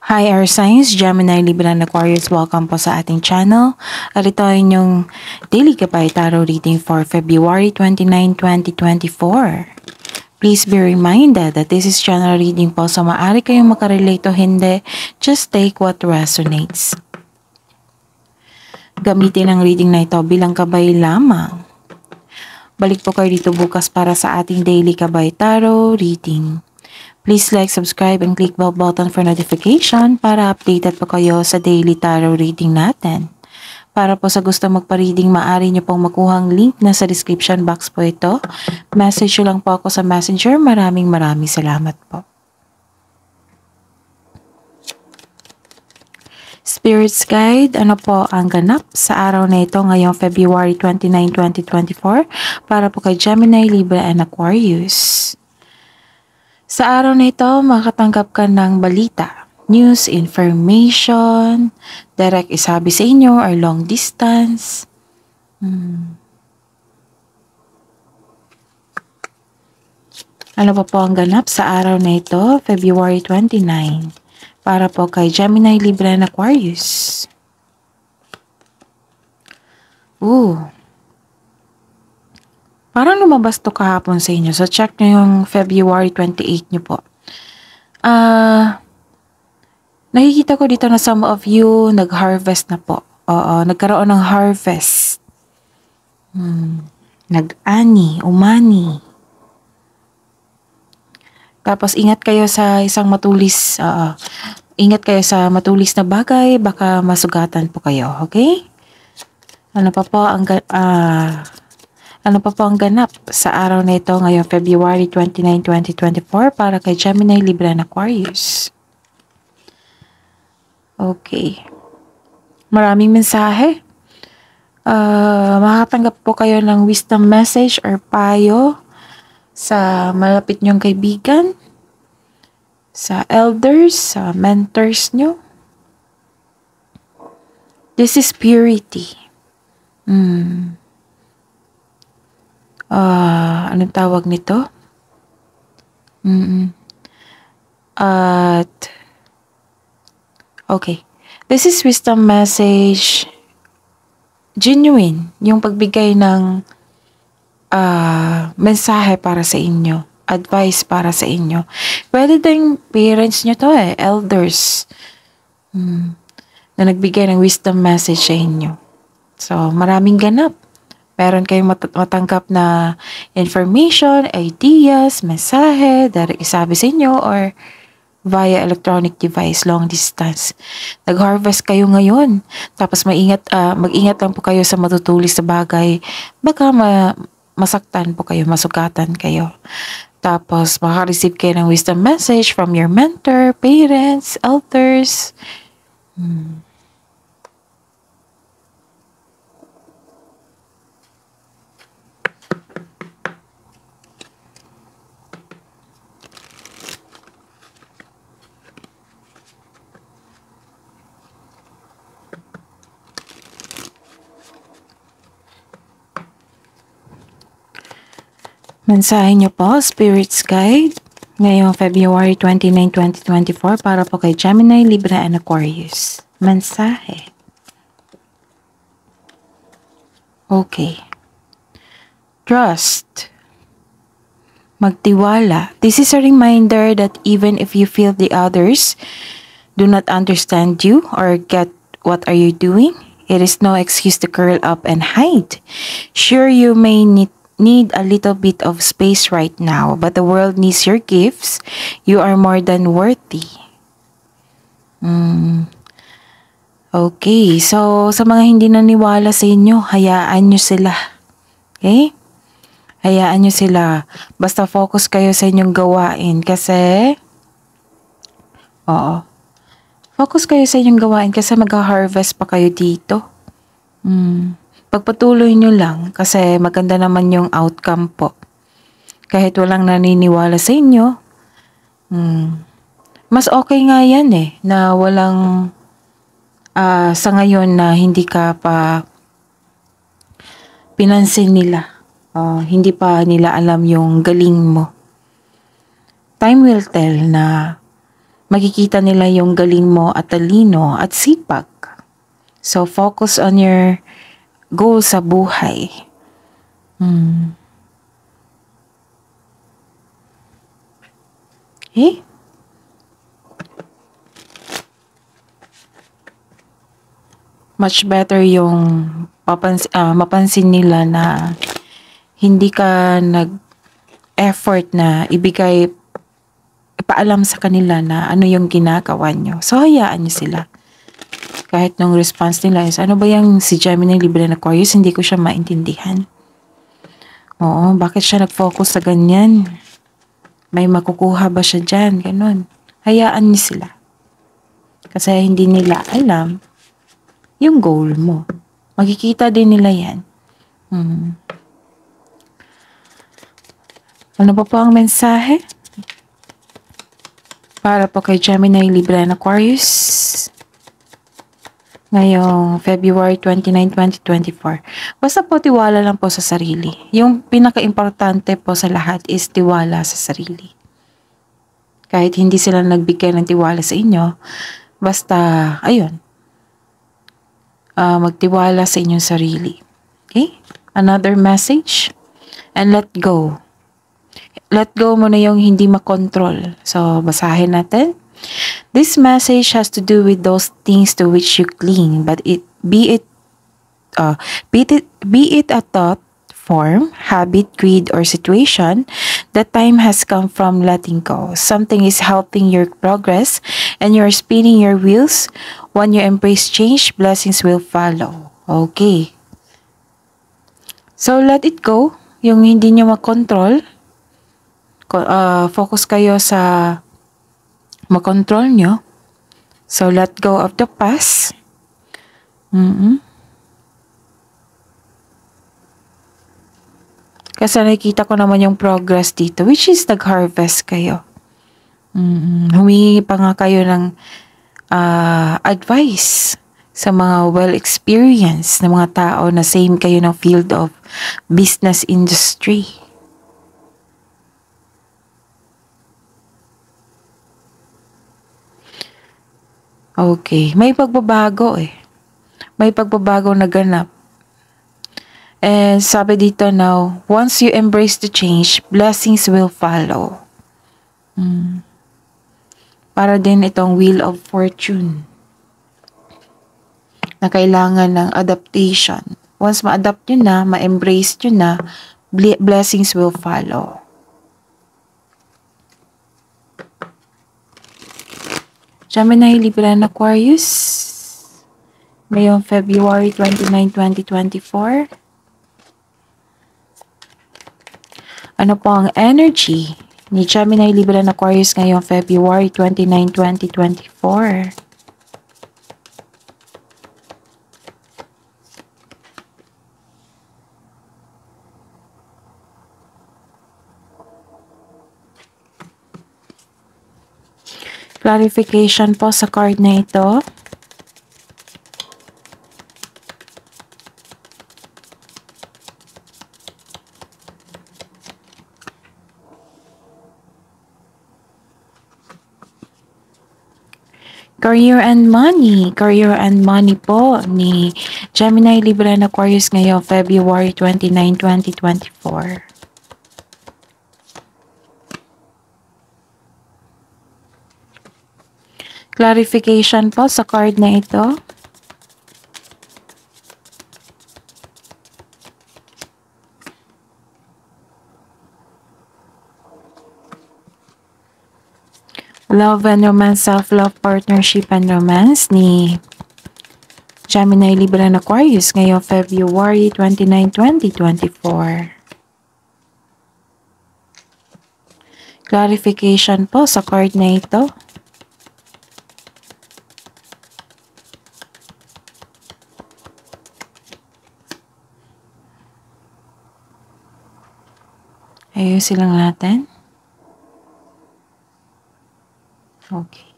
Hi Air Signs, Gemini, Libra, and Aquarius. Welcome po sa ating channel. At ito ay inyong Daily Gabay Tarot Reading for February 29, 2024. Please be reminded that this is channel reading po, so maaari kayong makarelate o hindi. Just take what resonates. Gamitin ang reading na ito bilang gabay lamang. Balik po kayo dito bukas para sa ating Daily Gabay Tarot Reading. Please like, subscribe, and click bell button for notification para updated po kayo sa daily tarot reading natin. Para po sa gusto magpa-reading, maaari nyo pong makuha ang link na sa description box po ito. Message nyo lang po ako sa messenger. Maraming salamat po. Spirits Guide, ano po ang ganap sa araw na ito ngayong February 29, 2024 para po kay Gemini, Libra, and Aquarius. Sa araw na ito, makatanggap ka ng balita, news, information, direct isabi sa inyo or long distance. Ano pa po ang ganap sa araw na ito, February 29, para po kay Gemini, Libra, and Aquarius. Parang lumabas to kahapon sa inyo. So, check nyo yung February 28 nyo po. Nakikita ko dito na some of you nag-harvest na po. Oo, nagkaroon ng harvest. Nag-ani, umani. Tapos, ingat kayo sa isang matulis. Ingat kayo sa matulis na bagay. Baka masugatan po kayo. Okay? Ano pa po ang ganap sa araw na ito ngayong February 29, 2024 para kay Gemini, Libra, and Aquarius? Okay. Maraming mensahe. Makatanggap po kayo ng wisdom message or payo sa malapit nyong kaibigan, sa elders, sa mentors nyo. This is purity. Anong tawag nito? Okay. This is wisdom message. Genuine. Yung pagbigay ng mensahe para sa inyo. Advice para sa inyo. Pwede din parents nyo to elders. Na nagbigay ng wisdom message sa inyo. So, maraming ganap. Meron kayong matanggap na information, ideas, mensahe, direct isabi sa inyo, or via electronic device, long distance. Nag-harvest kayo ngayon. Tapos mag-ingat lang po kayo sa matutulis na bagay. Baka masaktan po kayo, masugatan kayo. Tapos maka-receive kayo ng wisdom message from your mentor, parents, elders. Mensahe nyo po, Spirits Guide, ngayong February 29, 2024 para po kay Gemini, Libra, and Aquarius. Mensahe. Okay. Trust. Magtiwala. This is a reminder that even if you feel the others do not understand you or get what are you doing, it is no excuse to curl up and hide. Sure, you may need a little bit of space right now, but the world needs your gifts. You are more than worthy. Okay, so sa mga hindi naniwala sa inyo, hayaan nyo sila. Okay? Hayaan nyo sila. Basta focus kayo sa inyong gawain kasi focus kayo sa inyong gawain kasi mag-harvest pa kayo dito. Pagpatuloy nyo lang kasi maganda naman yung outcome po. Kahit walang naniniwala sa inyo, mas okay nga yan na walang sa ngayon na hindi ka pa pinansin nila. Hindi pa nila alam yung galing mo. Time will tell na makikita nila yung galing mo at talino at sipag. So, focus on your goal sa buhay. Okay? Much better yung mapansin nila na hindi ka nag-effort na ipaalam sa kanila na ano yung ginagawa nyo. So, hayaan nyo sila. Kahit nung response nila is, ano ba yung si Gemini, Libra, and Aquarius, hindi ko siya maintindihan. Oo, bakit siya nag-focus sa ganyan? May makukuha ba siya dyan? Ganun. Hayaan niyo sila. Kasi hindi nila alam yung goal mo. Makikita din nila yan. Ano pa po ang mensahe? Para po kay Gemini, Libra, and Aquarius. Ngayong February 29, 2024. Basta po tiwala lang po sa sarili. Yung pinaka-importante po sa lahat is tiwala sa sarili. Kahit hindi sila nagbigay ng tiwala sa inyo, basta, ayun, magtiwala sa inyong sarili. Okay? Another message. And let go. Let go mo na yung hindi makontrol. So, basahin natin. This message has to do with those things to which you cling, but be it a thought, form, habit, creed, or situation, the time has come from letting go. Something is helping your progress, and you're spinning your wheels. When you embrace change, blessings will follow. Okay. So, let it go. Yung hindi nyo makontrol. Focus kayo sa makontrol nyo. So, let go of the past. Kasi nakikita ko naman yung progress dito, which is nag-harvest kayo. Humingi pa nga kayo ng advice sa mga well-experienced na mga tao na same kayo ng field of business industry. Okay, may pagbabago eh. May pagbabago na ganap. And sabi dito now, once you embrace the change, blessings will follow. Para din itong Wheel of Fortune na kailangan ng adaptation. Once ma-adapt nyo na, ma-embrace nyo na, blessings will follow. Gemini, Libra, and Aquarius. Ngayong February 29, 2024. Ano po ang energy ni Gemini, Libra, and Aquarius ngayong February 29, 2024? Clarification po sa card na ito. Career and money. Career and money po ni Gemini, Libra, and Aquarius ngayong February 29, 2024. Clarification po sa card na ito. Love and romance, self-love, partnership and romance ni Gemini, Libra, and Aquarius ngayong February 29, 2024. Clarification po sa card na ito. Ayusin lang natin. Okay.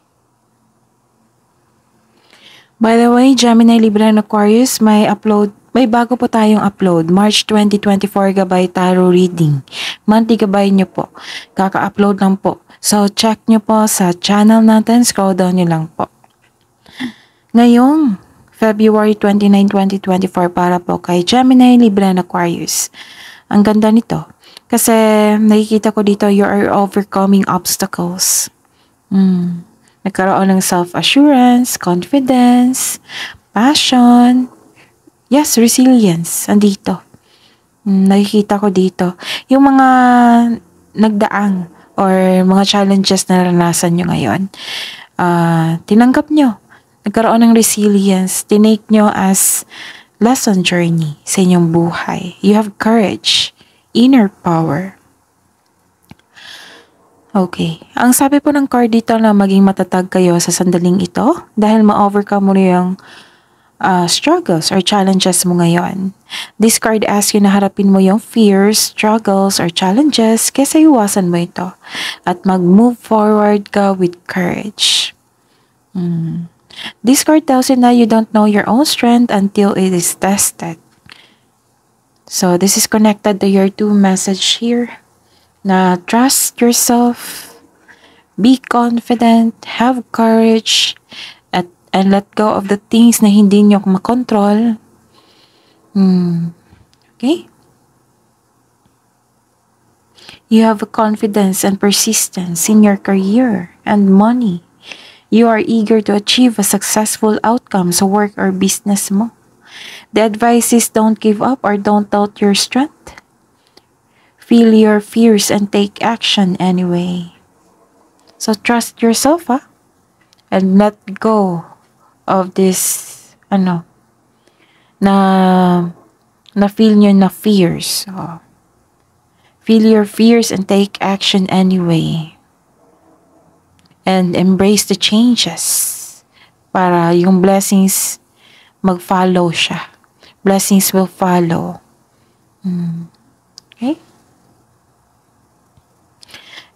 By the way, Gemini, Libra, and Aquarius, may upload May bago po tayong upload. March 2024 gabay tarot reading. Monthly gabay nyo po. Kaka-upload lang po. So, check nyo po sa channel natin. Scroll down nyo lang po. Ngayong February 29, 2024 para po kay Gemini, Libra, and Aquarius. Ang ganda nito. Kasi nakikita ko dito, you are overcoming obstacles. Nagkaroon ng self-assurance, confidence, passion, yes, resilience. Andito. Nakikita ko dito. Yung mga nagdaang or mga challenges na naranasan nyo ngayon, tinanggap nyo. Nagkaroon ng resilience. Tinake nyo as lesson journey sa inyong buhay. You have courage, inner power. Okay. Ang sabi po ng card dito na maging matatag kayo sa sandaling ito dahil ma-overcome mo na yung struggles or challenges mo ngayon. This card asks you na harapin mo yung fears, struggles, or challenges kaysa iwasan mo ito at mag-move forward ka with courage. This card tells you na you don't know your own strength until it is tested. So, this is connected to your 2 message here na trust yourself, be confident, have courage, and let go of the things na hindi nyo makontrol. Okay? You have a confidence and persistence in your career and money. You are eager to achieve a successful outcome sa work or business mo. The advice is don't give up or don't doubt your strength. Feel your fears and take action anyway. So trust yourself, and let go of this, na feel nyo na fears. Feel your fears and take action anyway. And embrace the changes para yung blessings mag-follow siya. Blessings will follow. Okay?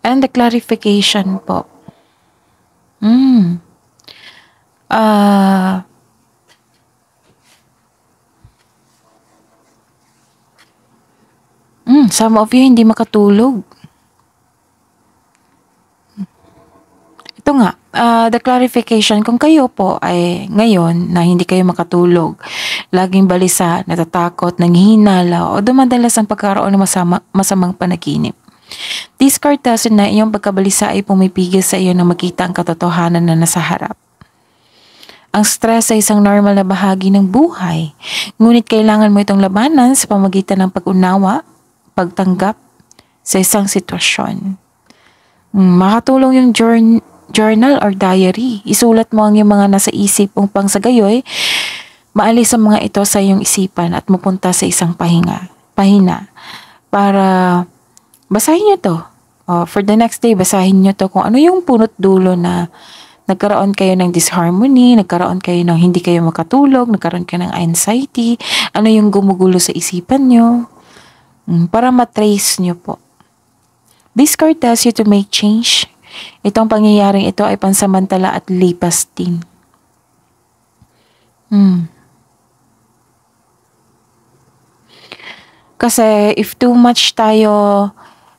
And the clarification po. Some of you hindi makatulog. Ito nga, the clarification, kung kayo po ay ngayon na hindi kayo makatulog, laging balisa, natatakot, nanghihinala, o dumadalas ang pagkaroon ng masamang panaginip. This card tells you na iyong pagkabalisa ay pumipigil sa iyo na makita ang katotohanan na nasa harap. Ang stress ay isang normal na bahagi ng buhay, ngunit kailangan mo itong labanan sa pamagitan ng pag-unawa, pagtanggap sa isang sitwasyon. Makatulong yung journal or diary. Isulat mo ang iyong mga nasa isip upang sa gayoy, maalis ang mga ito sa iyong isipan at mapunta sa isang pahina para basahin nyo to. For the next day, basahin nyo to kung ano yung punot dulo na nagkaroon kayo ng disharmony, nagkaroon kayo ng hindi kayo makatulog, nagkaroon kayo ng anxiety, ano yung gumugulo sa isipan nyo, para matrace nyo po. This card tells you to make change. Itong pangyayaring ito ay pansamantala at lipas din. Kasi if too much tayo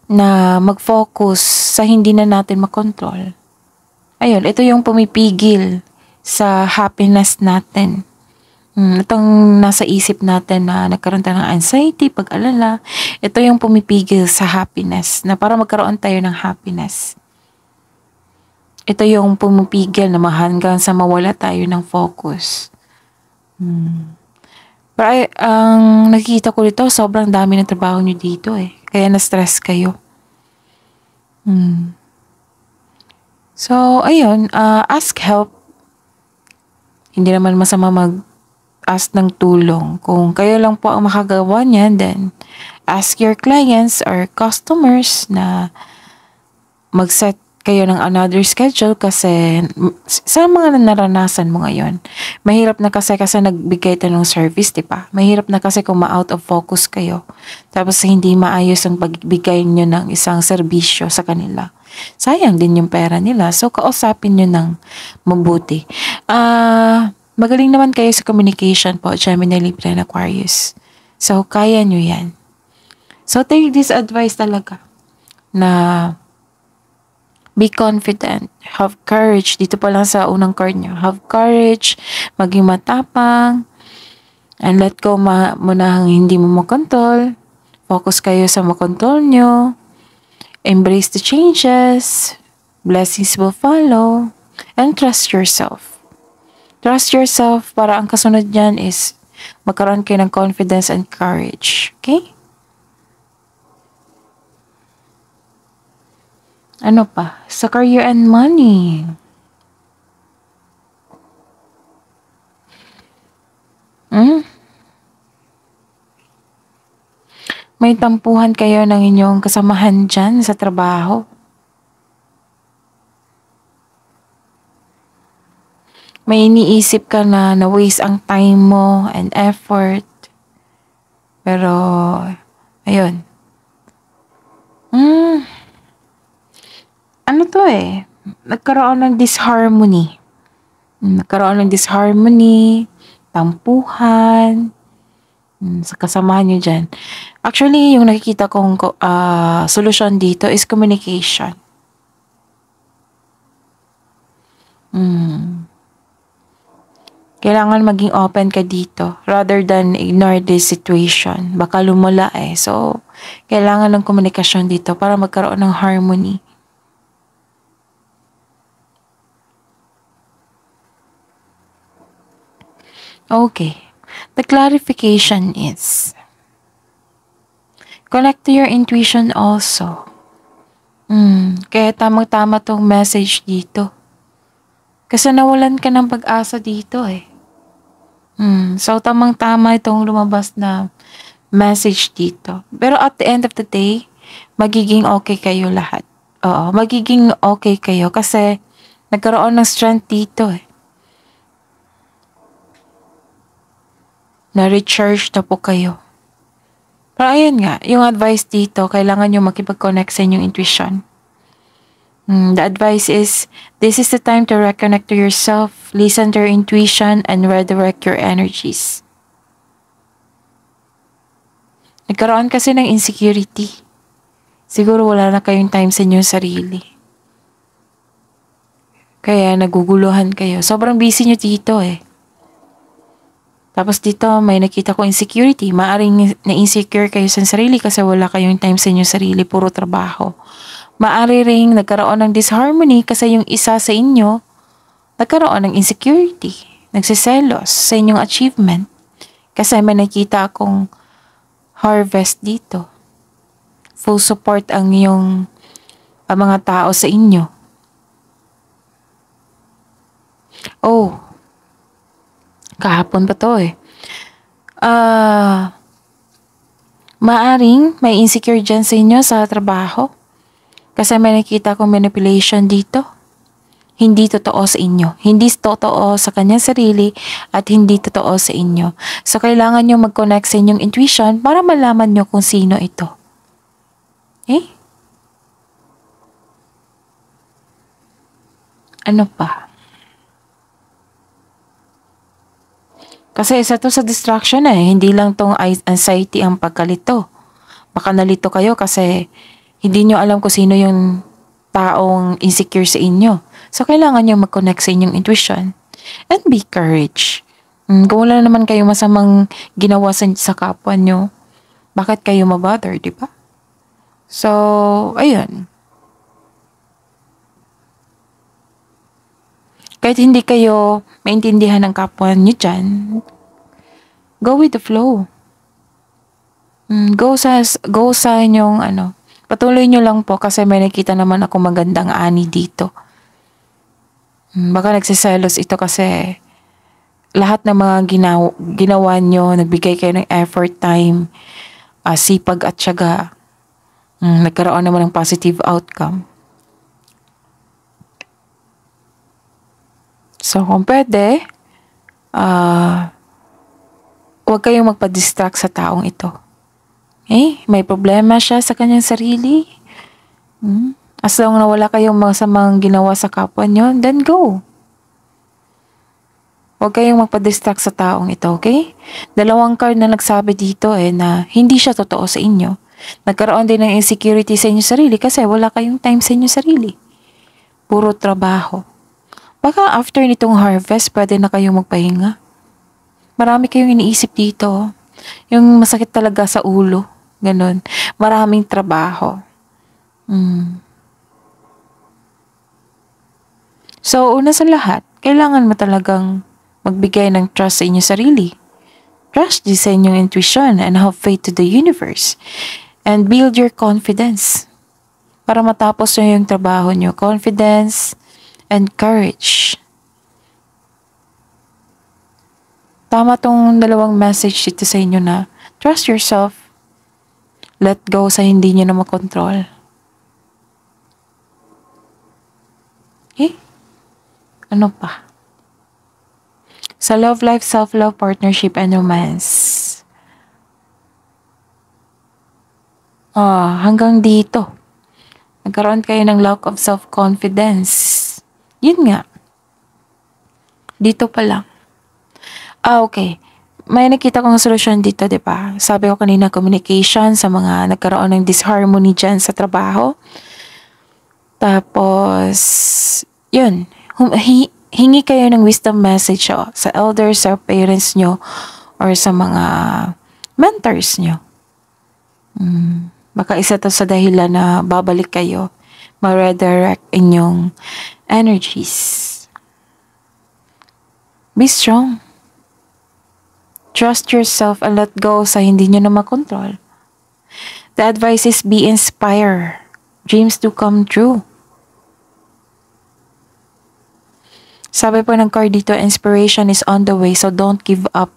na mag-focus sa hindi na natin makontrol, ayun, ito yung pumipigil sa happiness natin. Itong nasa isip natin na nagkaroon tayo ng anxiety, pag-alala, ito yung pumipigil sa happiness, na para magkaroon tayo ng happiness. Ito yung pumipigil na hanggang sa mawala tayo ng focus. Pero ang nakikita ko dito, sobrang dami ng trabaho nyo dito kaya na-stress kayo. So, ayun, ask help. Hindi naman masama mag-ask ng tulong. Kung kayo lang po ang makagawa niyan, then ask your clients or customers na mag-set kayo ng another schedule kasi sa mga naranasan mo ngayon, mahirap na kasi nagbigay tayo ng service, diba? Mahirap na kasi kung ma-out of focus kayo. Tapos hindi maayos ang pagbigay nyo ng isang serbisyo sa kanila. Sayang din yung pera nila. So, kausapin nyo ng mabuti. magaling naman kayo sa communication po, Gemini, Libra, and Aquarius. So, kaya nyo yan. So, take this advice talaga na be confident, have courage. Dito pa lang sa unang card nyo. Have courage, maging matapang, and let go muna ang hindi mo makontrol. Focus kayo sa makontrol nyo. Embrace the changes. Blessings will follow. And trust yourself. Trust yourself para ang kasunod niyan is magkaroon kayo ng confidence and courage. Okay? Ano pa? Sa career and money. May tampuhan kayo ng inyong kasamahan dyan sa trabaho. May iniisip ka na na-waste ang time mo and effort. Pero, ayun. Ano to eh? Nagkaroon ng disharmony. Tampuhan, sa kasamahan nyo dyan. Actually, yung nakikita kong solusyon dito is communication. Kailangan maging open ka dito rather than ignore this situation. Baka lumala eh. So, kailangan ng komunikasyon dito para magkaroon ng harmony. Okay. The clarification is, connect to your intuition also. Kaya tamang-tama tong message dito. Kasi nawalan ka ng pag-asa dito eh. So, tamang-tama itong lumabas na message dito. Pero at the end of the day, magiging okay kayo lahat. Oo, magiging okay kayo kasi nagkaroon ng strength dito eh. Na-recharge na po kayo. Pero ayun nga, yung advice dito, kailangan nyo makipag-connect sa inyong intuition. The advice is, this is the time to reconnect to yourself, listen to your intuition, and redirect your energies. Nagkaroon kasi ng insecurity. Siguro wala na kayong time sa inyong sarili. Kaya naguguluhan kayo. Sobrang busy nyo dito eh. Tapos dito may nakita ko insecurity. Maaring na-insecure kayo sa sarili kasi wala kayong time sa inyong sarili, puro trabaho. Maari ring nagkaroon ng disharmony kasi yung isa sa inyo nagkaroon ng insecurity, nagsiselos sa inyong achievement. Kasi may nakita akong harvest dito. Full support ang mga tao sa inyo. Oh, kahapon pa to eh. Maaring may insecure dyan sa inyo sa trabaho. Kasi may nakita kong manipulation dito. Hindi totoo sa inyo. Hindi totoo sa kanyang sarili at hindi totoo sa inyo. So, kailangan nyo mag-connect sa inyong intuition para malaman nyo kung sino ito. Okay? Ano pa? Kasi isa to sa distraction eh. Hindi lang tong anxiety ang pagkalito. Baka nalito kayo kasi hindi nyo alam kung sino yung taong insecure sa inyo. So, kailangan nyo mag-connect sa inyong intuition. And be courage. Kung wala naman kayo masamang ginawa sa kapwa nyo, bakit kayo mabother, di ba? So, ayun. Kahit hindi kayo maintindihan ng kapwa nyo dyan, go with the flow. Go sa inyong patuloy nyo lang po kasi may nakita naman ako magandang ani dito. Baka nagsiselos ito kasi lahat ng mga ginawa nyo, nagbigay kayo ng effort, time, sipag at tiyaga. Nagkaroon naman ng positive outcome. So, kung pwede, huwag kayong magpa-distract sa taong ito. May problema siya sa kanyang sarili. As long na wala kayong masamang ginawa sa kapwa nyo, then go. Huwag kayong magpa-distract sa taong ito, okay? Dalawang card na nagsabi dito na hindi siya totoo sa inyo. Nagkaroon din ng insecurity sa inyong sarili kasi wala kayong time sa inyong sarili. Puro trabaho. Baka after nitong harvest, pwede na kayong magpahinga. Marami kayong iniisip dito. Yung masakit talaga sa ulo. Ganon. Maraming trabaho. So, una sa lahat, kailangan mo talagang magbigay ng trust sa inyong sarili. Trust din sa inyong intuition and have faith to the universe. And build your confidence. Para matapos nyo yung trabaho nyo. Confidence and courage. Tama tong dalawang message dito sa inyo na trust yourself. Let go sa hindi nyo na makontrol. Ano pa? Sa love life, self-love, partnership, and romance. Hanggang dito. Nagkaroon kayo ng lack of self-confidence. Yun nga. Dito pa lang. Okay. May nakita kong solusyon dito, di ba? Sabi ko kanina, communication sa mga nagkaroon ng disharmony dyan sa trabaho. Tapos, yun. Hingi kayo ng wisdom message sa elders, sa parents nyo, or sa mga mentors nyo. Baka isa to sa dahilan na babalik kayo, ma-redirect inyong energies. Be strong. Trust yourself and let go sa hindi nyo na makontrol. The advice is be inspired. Dreams do come true. Sabi po ng card dito, inspiration is on the way, so don't give up.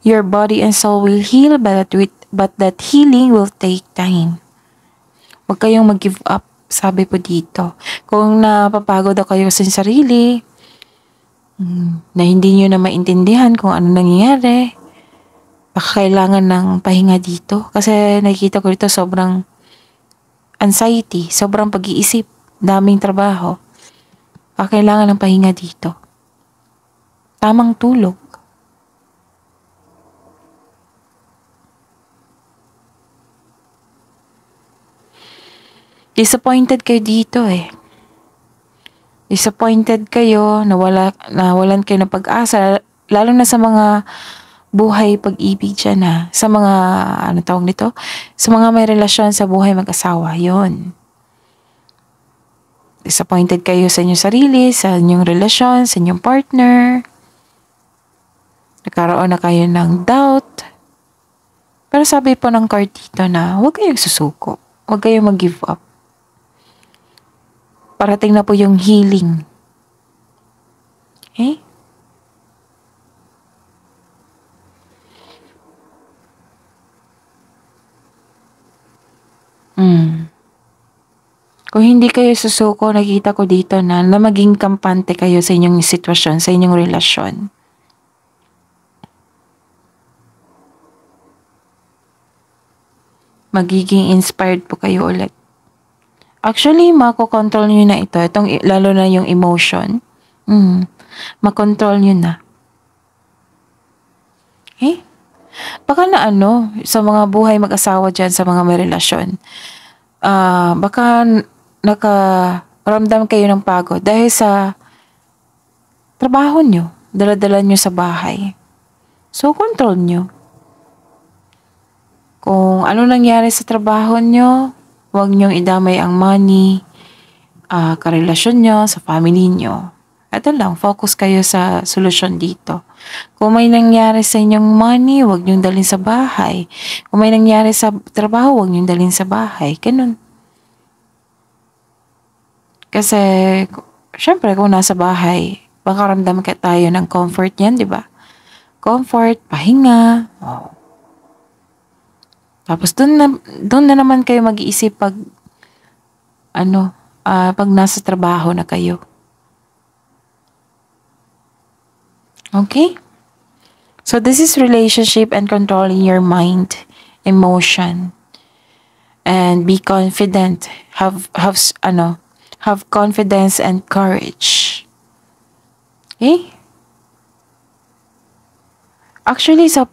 Your body and soul will heal, but that healing will take time. Huwag kayong mag-give up, sabi po dito. Kung napapagod na kayo sa sarili, na hindi nyo na maintindihan kung ano nangyayari, baka kailangan ng pahinga dito. Kasi nakikita ko dito sobrang anxiety, sobrang pag-iisip, daming trabaho. Kailangan ng pahinga dito. Tamang tulog. Disappointed kayo dito Disappointed kayo, nawalan kayo ng pag-asa, lalo na sa mga buhay pag-ibig dyan sa mga, tawag nito? Sa mga may relasyon sa buhay mag-asawa, yon. Disappointed kayo sa inyong sarili, sa inyong relasyon, sa inyong partner. Nagkaroon na kayo ng doubt. Pero sabi po ng card dito na huwag kayong susuko. Huwag kayong mag-give up. Parating na po yung healing. Okay? Kung hindi kayo susuko, nakita ko dito na maging kampante kayo sa inyong sitwasyon, sa inyong relasyon. Magiging inspired po kayo ulit. Actually, makokontrol nyo na ito. Lalo na yung emotion. Makontrol nyo na. Okay? Baka na sa mga buhay mag-asawa dyan, sa mga may relasyon. Baka nakaramdam kayo ng pagod dahil sa trabaho nyo, dala-dala nyo sa bahay. So, control nyo. Kung ano nangyari sa trabaho nyo, huwag nyong idamay ang money, karelasyon nyo, sa family nyo. Ito lang, focus kayo sa solusyon dito. Kung may nangyari sa inyong money, huwag nyong dalhin sa bahay. Kung may nangyari sa trabaho, huwag nyong dalhin sa bahay. Ganun. Kasi, syempre, kung nasa bahay, baka ramdam tayo ng comfort yan, di ba? Comfort, pahinga. Tapos, doon na naman kayo mag-iisip pag nasa trabaho na kayo. Okay? So, this is relationship and controlling your mind, emotion, and be confident. Have confidence and courage. Okay? Actually, sa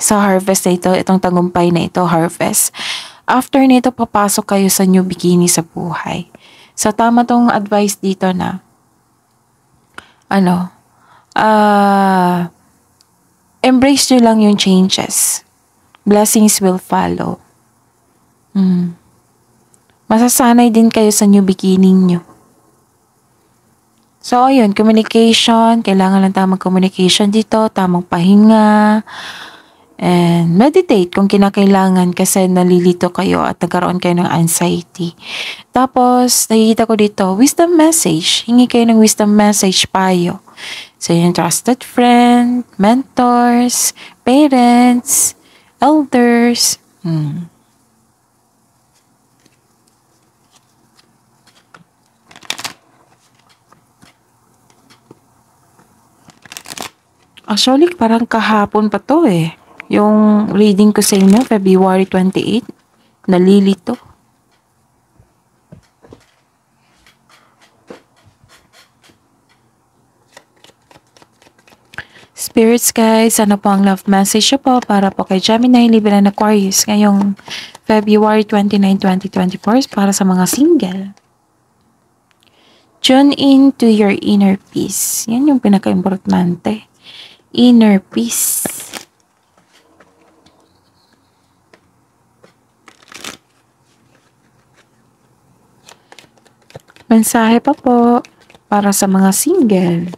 sa harvest na ito, itong tagumpay na ito, harvest, after nito, papasok kayo sa new beginning sa buhay. So, tama tong advice dito na, ano, ah, embrace nyo lang yung changes. Blessings will follow. Masasanay din kayo sa new beginning nyo. So, ayun, communication. Kailangan ng tamang communication dito, tamang pahinga, and meditate kung kinakailangan kasi nalilito kayo at nagkaroon kayo ng anxiety. Tapos, nakikita ko dito, wisdom message. Hingi kayo ng wisdom message payo sa inyong trusted friend, mentors, parents, elders. Actually, parang kahapon pa to eh. Yung reading ko sa inyo, February 28, nalilito. Spirits guys, ano po ang love message nyo po para po kay Gemini, Libra, and Aquarius ngayong February 29, 2024 para sa mga single. Tune in to your inner peace. Yan yung pinaka-importante. Inner peace. Mensahe pa po para sa mga single.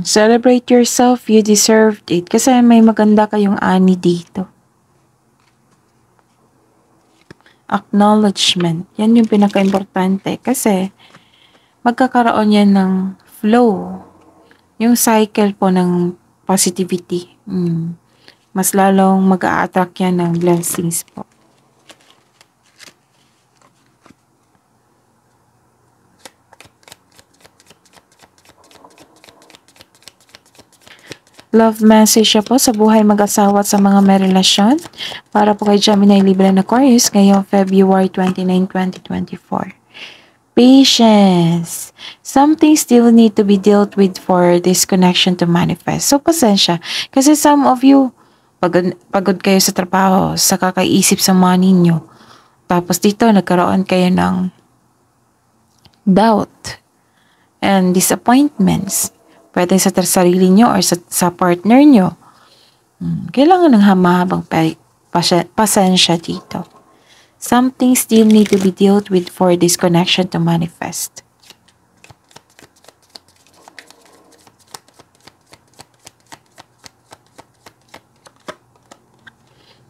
Celebrate yourself, you deserved it. Kasi may maganda kayong ani dito. Acknowledgement. Yan yung pinaka-importante. Kasi magkakaroon yan ng flow. Yung cycle po ng positivity. Mas lalong mag-a-attract yan ng blessings po. Love message po sa buhay mag-asawa at sa mga may relasyon para po kay Gemini, Libra, and Aquarius ngayong February 29, 2024. Patience. Something still need to be dealt with for this connection to manifest. So, pasensya. Kasi some of you, pagod kayo sa trabaho, sa kakaisip sa money nyo. Tapos dito, nagkaroon kayo ng doubt and disappointments. Pwede sa sarili nyo or sa partner nyo. Kailangan ng mahabang pasensya dito. Something still need to be dealt with for this connection to manifest.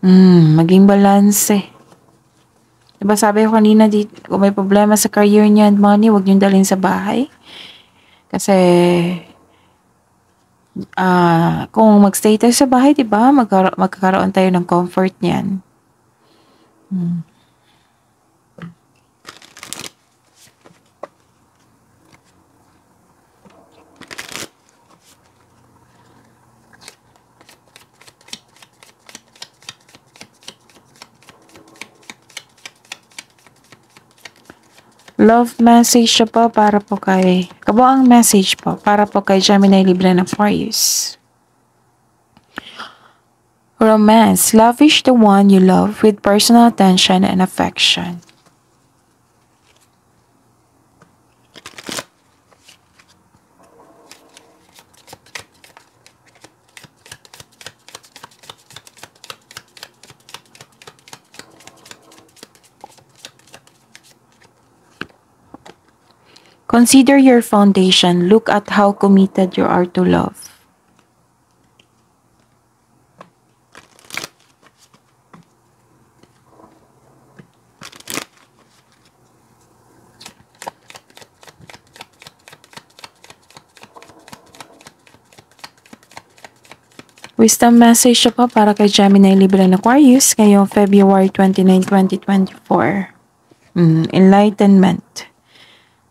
Maging balanse. Diba sabi ko kanina, kung may problema sa career niya and money, huwag niyong dalhin sa bahay. Kasi, kung magstay tayo sa bahay, diba, magkakaroon tayo ng comfort niyan. Love message siya po para po kay, kabuang message po para po kay Gemini, Libra, and Aquarius. Romance. Lavish the one you love with personal attention and affection. Consider your foundation. Look at how committed you are to love. Wisdom message siya pa para kay Gemini, Libra, and Aquarius ngayong February 29, 2024. Enlightenment.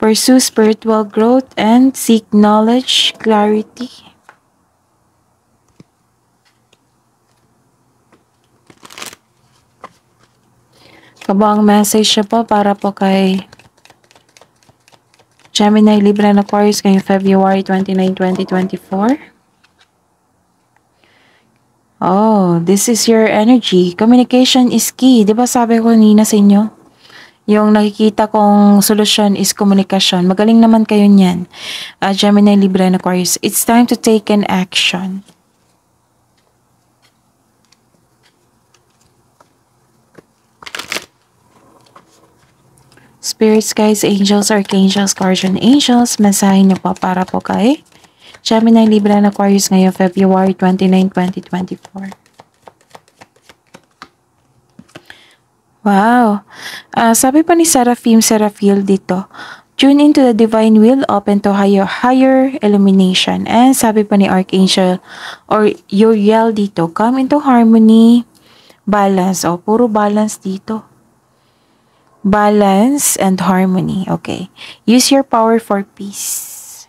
Pursue spiritual growth and seek knowledge, clarity. Kabuang message siya po para po kay Gemini, Libra, and Aquarius ngayong February 29, 2024. Oh, this is your energy. Communication is key. Di ba sabi ko kanina sa inyo? Yung nakikita kong solusyon is komunikasyon. Magaling naman kayo niyan. Gemini, Libra, and Aquarius. It's time to take an action. Spirits, guys, angels, archangels, guardian angels, mensahe niyo po para po kay Gemini, Libra, and Aquarius ngayong February 29, 2024. Wow! Sabi pa ni Seraphil dito, tune into the divine will, open to higher illumination. And sabi pa ni Archangel or Uriel dito, come into harmony, balance. O, puro balance dito. Balance and harmony. Okay. Use your power for peace.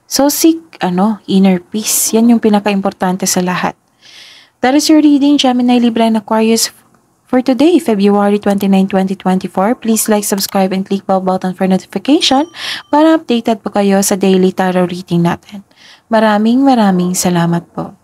So seek, inner peace. Yan yung pinaka-importante sa lahat. That is your reading, Gemini, Libra, and Aquarius for today, February 29, 2024. Please like, subscribe, and click bell button for notification para updated po kayo sa daily tarot reading natin. Maraming salamat po.